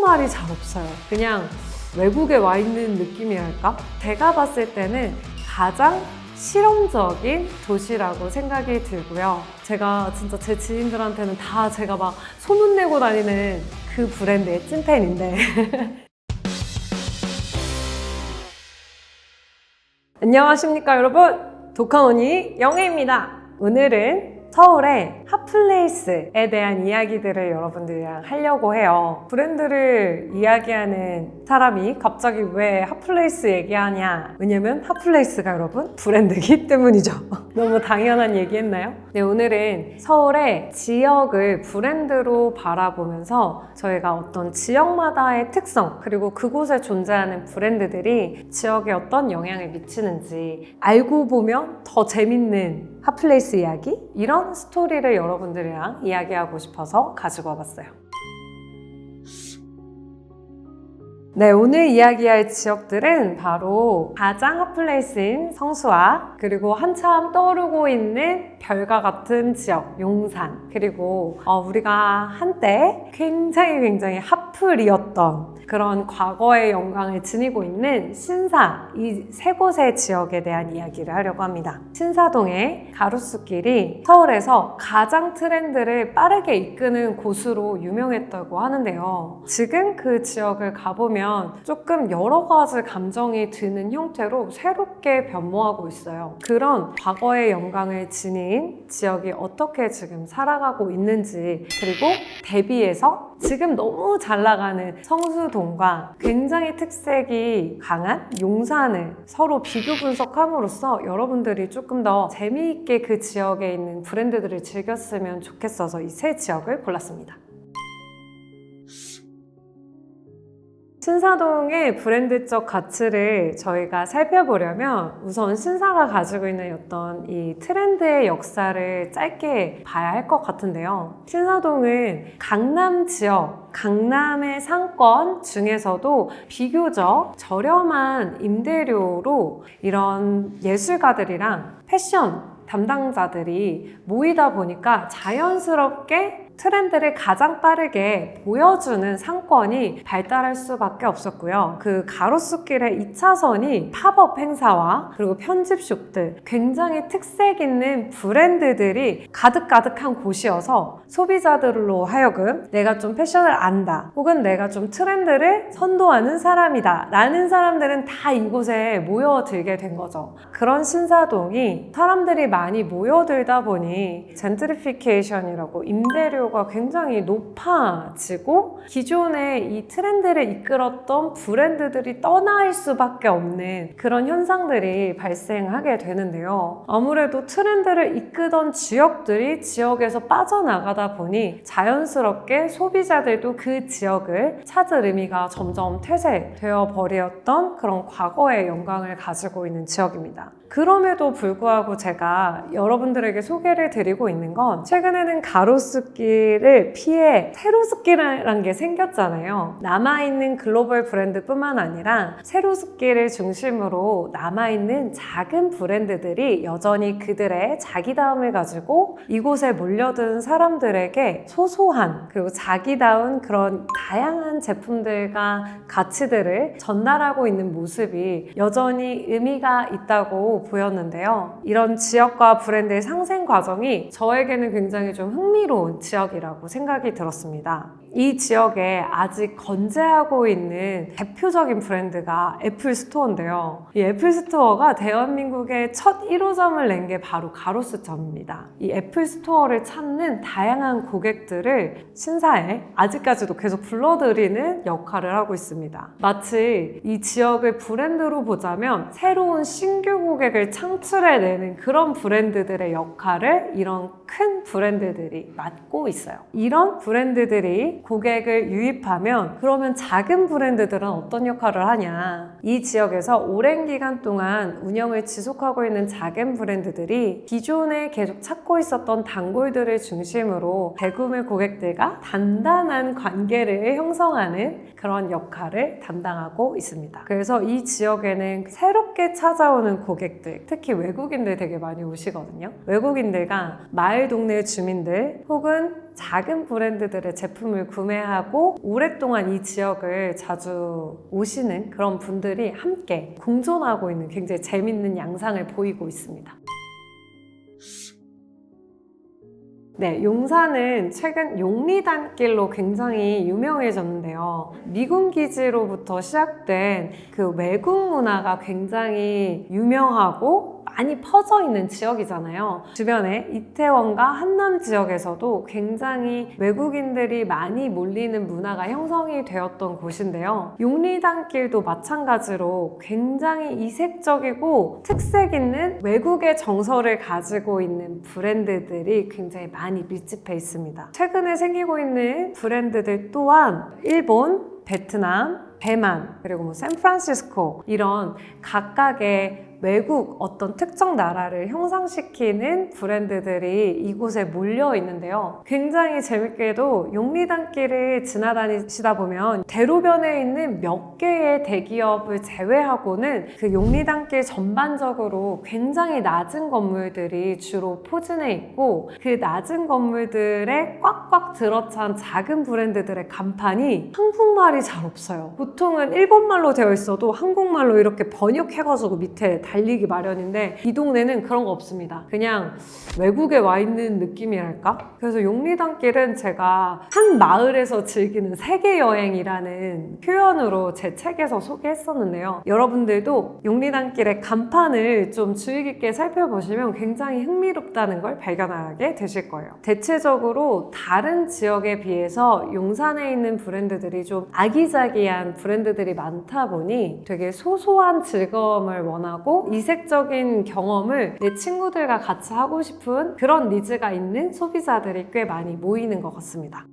말이 잘 없어요. 그냥 외국에 와 있는 느낌이랄까? 제가 봤을 때는 가장 실용적인 도시라고 생각이 들고요. 제가 진짜 제 지인들한테는 다 제가 막 소문내고 다니는 그 브랜드의 찐팬인데 안녕하십니까 여러분, 독한 언니 영애입니다. 오늘은 서울의 핫플레이스에 대한 이야기들을 여러분들이랑 하려고 해요. 브랜드를 이야기하는 사람이 갑자기 왜 핫플레이스 얘기하냐? 왜냐면 핫플레이스가 여러분 브랜드이기 때문이죠. 너무 당연한 얘기했나요? 네, 오늘은 서울의 지역을 브랜드로 바라보면서 저희가 어떤 지역마다의 특성 그리고 그곳에 존재하는 브랜드들이 지역에 어떤 영향을 미치는지 알고 보면 더 재밌는 핫플레이스 이야기? 이런 스토리를 여러분들이랑 이야기하고 싶어서 가지고 와봤어요. 네, 오늘 이야기할 지역들은 바로 가장 핫플레이스인 성수와 그리고 한참 떠오르고 있는 별과 같은 지역 용산, 그리고 우리가 한때 굉장히 핫플이었던 그런 과거의 영광을 지니고 있는 신사, 이 세 곳의 지역에 대한 이야기를 하려고 합니다. 신사동의 가로수길이 서울에서 가장 트렌드를 빠르게 이끄는 곳으로 유명했다고 하는데요. 지금 그 지역을 가보면 조금 여러 가지 감정이 드는 형태로 새롭게 변모하고 있어요. 그런 과거의 영광을 지닌 지역이 어떻게 지금 살아가고 있는지, 그리고 대비해서 지금 너무 잘 나가는 성수동과 굉장히 특색이 강한 용산을 서로 비교 분석함으로써 여러분들이 조금 더 재미있게 그 지역에 있는 브랜드들을 즐겼으면 좋겠어서 이 세 지역을 골랐습니다. 신사동의 브랜드적 가치를 저희가 살펴보려면 우선 신사가 가지고 있는 어떤 이 트렌드의 역사를 짧게 봐야 할 것 같은데요. 신사동은 강남 지역, 강남의 상권 중에서도 비교적 저렴한 임대료로 이런 예술가들이랑 패션 담당자들이 모이다 보니까 자연스럽게 트렌드를 가장 빠르게 보여주는 상권이 발달할 수밖에 없었고요. 그 가로수길의 2차선이 팝업 행사와 그리고 편집숍들, 굉장히 특색 있는 브랜드들이 가득가득한 곳이어서 소비자들로 하여금 내가 좀 패션을 안다, 혹은 내가 좀 트렌드를 선도하는 사람이다 라는 사람들은 다 이곳에 모여들게 된 거죠. 그런 신사동이 사람들이 많이 모여들다 보니 젠트리피케이션이라고 임대료 가 굉장히 높아지고 기존의 이 트렌드를 이끌었던 브랜드들이 떠날 수밖에 없는 그런 현상들이 발생하게 되는데요. 아무래도 트렌드를 이끄던 지역들이 지역에서 빠져나가다 보니 자연스럽게 소비자들도 그 지역을 찾을 의미가 점점 퇴색되어 버렸던 그런 과거의 영광을 가지고 있는 지역입니다. 그럼에도 불구하고 제가 여러분들에게 소개를 드리고 있는 건 최근에는 가로수길을 피해 세로수길이라는 게 생겼잖아요. 남아있는 글로벌 브랜드뿐만 아니라 세로수길을 중심으로 남아있는 작은 브랜드들이 여전히 그들의 자기다움을 가지고 이곳에 몰려든 사람들에게 소소한 그리고 자기다운 그런 다양한 제품들과 가치들을 전달하고 있는 모습이 여전히 의미가 있다고 보였는데요. 이런 지역과 브랜드의 상생 과정이 저에게는 굉장히 좀 흥미로운 지역이라고 생각이 들었습니다. 이 지역에 아직 건재하고 있는 대표적인 브랜드가 애플스토어인데요. 이 애플스토어가 대한민국의 첫 1호점을 낸 게 바로 가로수점입니다. 이 애플스토어를 찾는 다양한 고객들을 신사에 아직까지도 계속 불러들이는 역할을 하고 있습니다. 마치 이 지역을 브랜드로 보자면 새로운 신규 고객을 창출해내는 그런 브랜드들의 역할을 이런 큰 브랜드들이 맡고 있어요. 이런 브랜드들이 고객을 유입하면 그러면 작은 브랜드들은 어떤 역할을 하냐? 이 지역에서 오랜 기간 동안 운영을 지속하고 있는 작은 브랜드들이 기존에 계속 찾고 있었던 단골들을 중심으로 대구매 고객들과 단단한 관계를 형성하는 그런 역할을 담당하고 있습니다. 그래서 이 지역에는 새롭게 찾아오는 고객들, 특히 외국인들 되게 많이 오시거든요. 외국인들과 마을 동네 주민들 혹은 작은 브랜드들의 제품을 구매하고 오랫동안 이 지역을 자주 오시는 그런 분들이 함께 공존하고 있는 굉장히 재밌는 양상을 보이고 있습니다. 네, 용산은 최근 용리단길로 굉장히 유명해졌는데요. 미군 기지로부터 시작된 그 외국 문화가 굉장히 유명하고 많이 퍼져 있는 지역이잖아요. 주변에 이태원과 한남 지역에서도 굉장히 외국인들이 많이 몰리는 문화가 형성이 되었던 곳인데요. 용리단길도 마찬가지로 굉장히 이색적이고 특색 있는 외국의 정서를 가지고 있는 브랜드들이 굉장히 많이 밀집해 있습니다. 최근에 생기고 있는 브랜드들 또한 일본, 베트남, 대만, 그리고 뭐 샌프란시스코 이런 각각의 외국 어떤 특정 나라를 형상시키는 브랜드들이 이곳에 몰려 있는데요. 굉장히 재밌게도 용리단길을 지나다니시다 보면 대로변에 있는 몇 개의 대기업을 제외하고는 그 용리단길 전반적으로 굉장히 낮은 건물들이 주로 포진해 있고 그 낮은 건물들에 꽉꽉 들어찬 작은 브랜드들의 간판이 한국말이 잘 없어요. 보통은 일본말로 되어 있어도 한국말로 이렇게 번역해가지고 밑에 달리기 마련인데 이 동네는 그런 거 없습니다. 그냥 외국에 와 있는 느낌이랄까? 그래서 용리단길은 제가 한 마을에서 즐기는 세계 여행이라는 표현으로 제 책에서 소개했었는데요. 여러분들도 용리단길의 간판을 좀 주의 깊게 살펴보시면 굉장히 흥미롭다는 걸 발견하게 되실 거예요. 대체적으로 다른 지역에 비해서 용산에 있는 브랜드들이 좀 아기자기한 브랜드들이 많다 보니 되게 소소한 즐거움을 원하고 이색적인 경험을 내 친구들과 같이 하고 싶은 그런 니즈가 있는 소비자들이 꽤 많이 모이는 것 같습니다.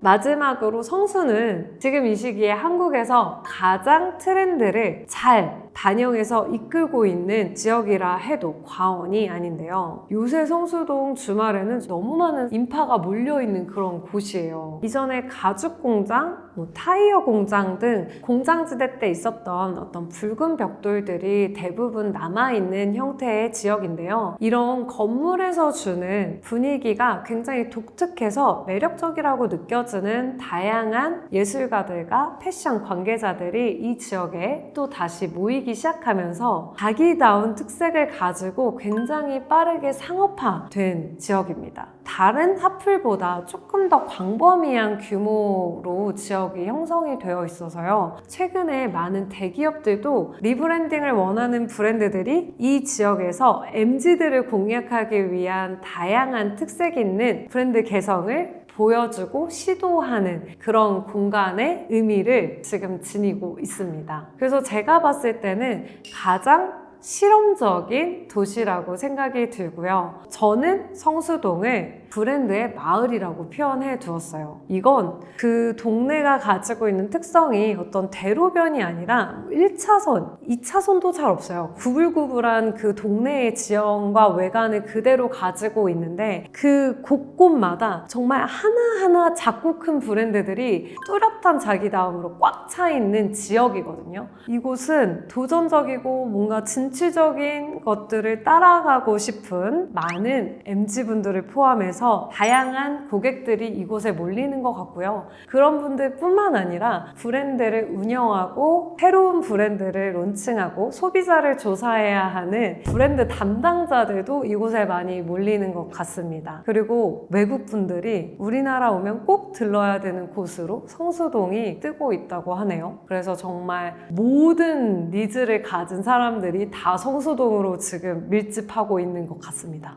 마지막으로 성수는 지금 이 시기에 한국에서 가장 트렌드를 잘 반영해서 이끌고 있는 지역이라 해도 과언이 아닌데요. 요새 성수동 주말에는 너무 많은 인파가 몰려있는 그런 곳이에요. 이전에 가죽 공장, 타이어 공장 등 공장지대 때 있었던 어떤 붉은 벽돌들이 대부분 남아있는 형태의 지역인데요. 이런 건물에서 주는 분위기가 굉장히 독특해서 매력적이라고 느껴지는 다양한 예술가들과 패션 관계자들이 이 지역에 또 다시 모이기 시작하면서 자기다운 특색을 가지고 굉장히 빠르게 상업화된 지역입니다. 다른 핫플보다 조금 더 광범위한 규모로 지역이 형성이 되어 있어서요. 최근에 많은 대기업들도 리브랜딩을 원하는 브랜드들이 이 지역에서 MZ들을 공략하기 위한 다양한 특색 있는 브랜드 개성을 보여주고 시도하는 그런 공간의 의미를 지금 지니고 있습니다. 그래서 제가 봤을 때는 가장 실험적인 도시라고 생각이 들고요. 저는 성수동을 브랜드의 마을이라고 표현해 두었어요. 이건 그 동네가 가지고 있는 특성이 어떤 대로변이 아니라 1차선, 2차선도 잘 없어요. 구불구불한 그 동네의 지형과 외관을 그대로 가지고 있는데 그 곳곳마다 정말 하나하나 작고 큰 브랜드들이 뚜렷한 자기다움으로 꽉 차 있는 지역이거든요. 이곳은 도전적이고 뭔가 진취적인 것들을 따라가고 싶은 많은 MZ분들을 포함해서 다양한 고객들이 이곳에 몰리는 것 같고요. 그런 분들 뿐만 아니라 브랜드를 운영하고 새로운 브랜드를 론칭하고 소비자를 조사해야 하는 브랜드 담당자들도 이곳에 많이 몰리는 것 같습니다. 그리고 외국 분들이 우리나라 오면 꼭 들러야 되는 곳으로 성수동이 뜨고 있다고 하네요. 그래서 정말 모든 니즈를 가진 사람들이 다 성수동으로 지금 밀집하고 있는 것 같습니다.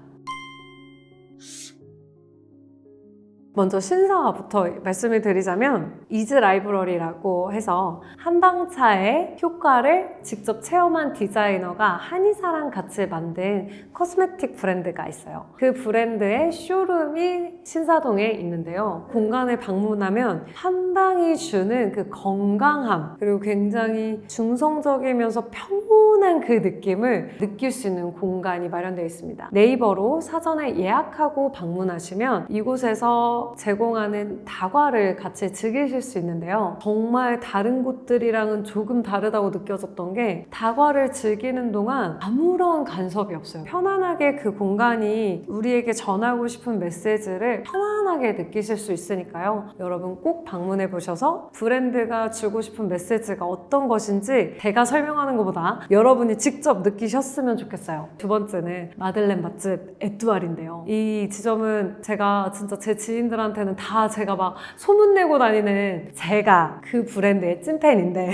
먼저 신사부터 말씀을 드리자면 이즈 라이브러리라고 해서 한방차의 효과를 직접 체험한 디자이너가 한의사랑 같이 만든 코스메틱 브랜드가 있어요. 그 브랜드의 쇼룸이 신사동에 있는데요. 공간을 방문하면 한방이 주는 그 건강함 그리고 굉장히 중성적이면서 평온한 그 느낌을 느낄 수 있는 공간이 마련되어 있습니다. 네이버로 사전에 예약하고 방문하시면 이곳에서 곳에서 제공하는 다과를 같이 즐기실 수 있는데요. 정말 다른 곳들이랑은 조금 다르다고 느껴졌던 게 다과를 즐기는 동안 아무런 간섭이 없어요. 편안하게 그 공간이 우리에게 전하고 싶은 메시지를 편안하게 느끼실 수 있으니까요. 여러분 꼭 방문해 보셔서 브랜드가 주고 싶은 메시지가 어떤 것인지 제가 설명하는 것보다 여러분이 직접 느끼셨으면 좋겠어요. 두 번째는 마들렌 맛집 에뚜알인데요. 이 지점은 제가 진짜 제 지인들한테는 다 제가 막 소문내고 다니는 제가 그 브랜드의 찐팬인데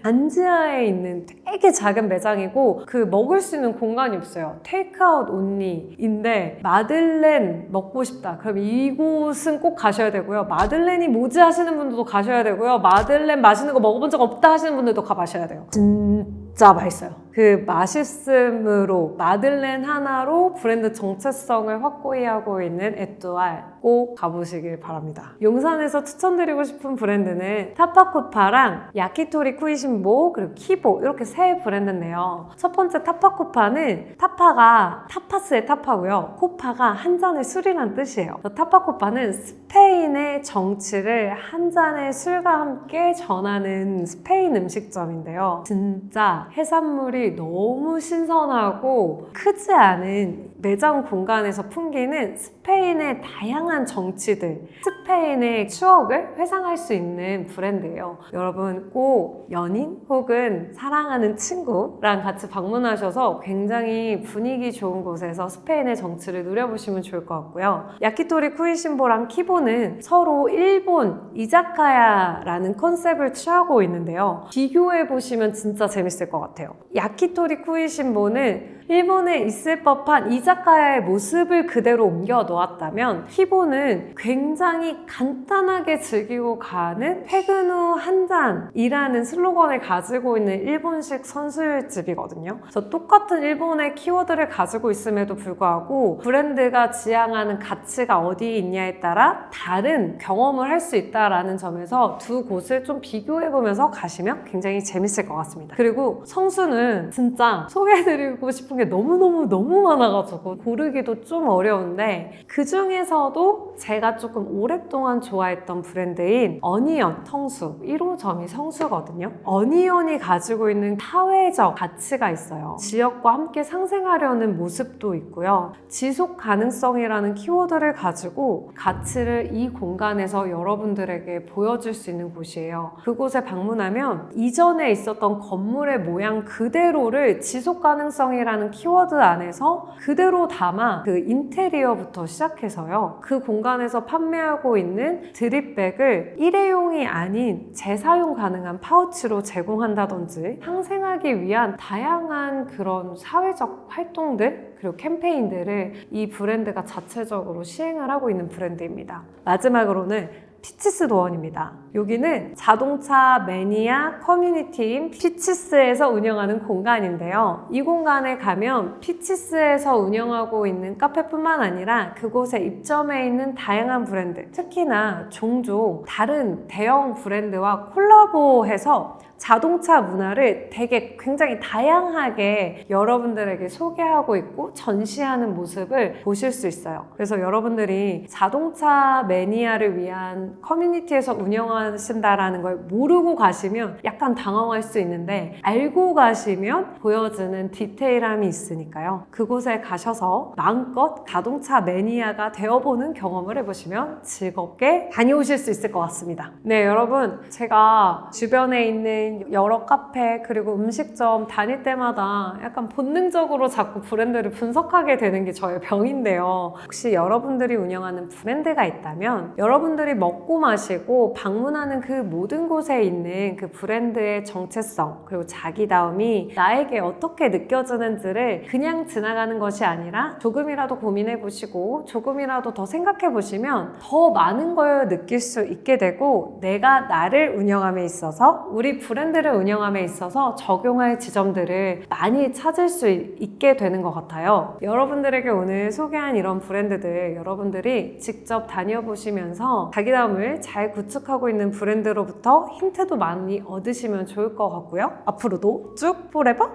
안지하에 있는 되게 작은 매장이고 그 먹을 수 있는 공간이 없어요. 테이크아웃 온리인데 마들렌 먹고 싶다. 그럼 이곳은 꼭 가셔야 되고요. 마들렌이 뭐지 하시는 분들도 가셔야 되고요. 마들렌 맛있는 거 먹어본 적 없다 하시는 분들도 가셔야 돼요. 진짜 맛있어요. 그 맛있음으로 마들렌 하나로 브랜드 정체성을 확고히 하고 있는 에뚜알 꼭 가보시길 바랍니다. 용산에서 추천드리고 싶은 브랜드는 타파쿠파랑 야키토리 쿠이신보 그리고 키보 이렇게 세 브랜드인데요. 첫 번째 타파쿠파는 타파가 타파스의 타파고요. 코파가 한 잔의 술이란 뜻이에요. 타파쿠파는 스페인의 정치를 한 잔의 술과 함께 전하는 스페인 음식점인데요. 진짜 해산물이 너무 신선하고 크지 않은 매장 공간에서 풍기는 스페인의 다양한 정치들, 스페인의 추억을 회상할 수 있는 브랜드예요. 여러분 꼭 연인 혹은 사랑하는 친구랑 같이 방문하셔서 굉장히 분위기 좋은 곳에서 스페인의 정치를 누려보시면 좋을 것 같고요. 야키토리 쿠이신보랑 키보는 서로 일본 이자카야라는 컨셉을 취하고 있는데요. 비교해보시면 진짜 재밌을 것 같아요. 야키토리 쿠이신보는 일본에 있을 법한 이자카야의 모습을 그대로 옮겨 놓았다면 키보는 굉장히 간단하게 즐기고 가는 퇴근 후 한 잔이라는 슬로건을 가지고 있는 일본식 선술집이거든요. 그래서 똑같은 일본의 키워드를 가지고 있음에도 불구하고 브랜드가 지향하는 가치가 어디에 있냐에 따라 다른 경험을 할 수 있다는 점에서 두 곳을 좀 비교해보면서 가시면 굉장히 재밌을 것 같습니다. 그리고 성수는 진짜 소개해드리고 싶은 게 너무 많아가지고 고르기도 좀 어려운데 그 중에서도 제가 조금 오랫동안 좋아했던 브랜드인 어니언 성수 1호점이 성수거든요. 어니언이 가지고 있는 사회적 가치가 있어요. 지역과 함께 상생하려는 모습도 있고요. 지속 가능성이라는 키워드를 가지고 가치를 이 공간에서 여러분들에게 보여줄 수 있는 곳이에요. 그곳에 방문하면 이전에 있었던 건물의 모양 그대로를 지속 가능성이라는 키워드 안에서 그대로 담아 그 인테리어부터 시작해서요. 그 공간에서 판매하고 있는 드립백을 일회용이 아닌 재사용 가능한 파우치로 제공한다든지 상생하기 위한 다양한 그런 사회적 활동들 그리고 캠페인들을 이 브랜드가 자체적으로 시행을 하고 있는 브랜드입니다. 마지막으로는 피치스 도원입니다. 여기는 자동차 매니아 커뮤니티인 피치스에서 운영하는 공간인데요. 이 공간에 가면 피치스에서 운영하고 있는 카페뿐만 아니라 그곳에 입점해 있는 다양한 브랜드, 특히나 종종 다른 대형 브랜드와 콜라보해서 자동차 문화를 되게 굉장히 다양하게 여러분들에게 소개하고 있고 전시하는 모습을 보실 수 있어요. 그래서 여러분들이 자동차 매니아를 위한 커뮤니티에서 운영하신다라는 걸 모르고 가시면 약간 당황할 수 있는데 알고 가시면 보여지는 디테일함이 있으니까요. 그곳에 가셔서 마음껏 자동차 매니아가 되어보는 경험을 해보시면 즐겁게 다녀오실 수 있을 것 같습니다. 네, 여러분 제가 주변에 있는 여러 카페 그리고 음식점 다닐 때마다 약간 본능적으로 자꾸 브랜드를 분석하게 되는 게 저의 병인데요. 혹시 여러분들이 운영하는 브랜드가 있다면 여러분들이 먹고 마시고 방문하는 그 모든 곳에 있는 그 브랜드의 정체성 그리고 자기다움이 나에게 어떻게 느껴지는지를 그냥 지나가는 것이 아니라 조금이라도 고민해 보시고 조금이라도 더 생각해 보시면 더 많은 걸 느낄 수 있게 되고 내가 나를 운영함에 있어서 우리 브랜드를 운영함에 있어서 적용할 지점들을 많이 찾을 수 있게 되는 것 같아요. 여러분들에게 오늘 소개한 이런 브랜드들 여러분들이 직접 다녀보시면서 자기다움을 잘 구축하고 있는 브랜드로부터 힌트도 많이 얻으시면 좋을 것 같고요. 앞으로도 쭉 포레버!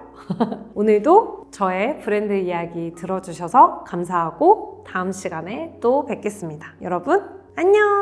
오늘도 저의 브랜드 이야기 들어주셔서 감사하고 다음 시간에 또 뵙겠습니다. 여러분 안녕!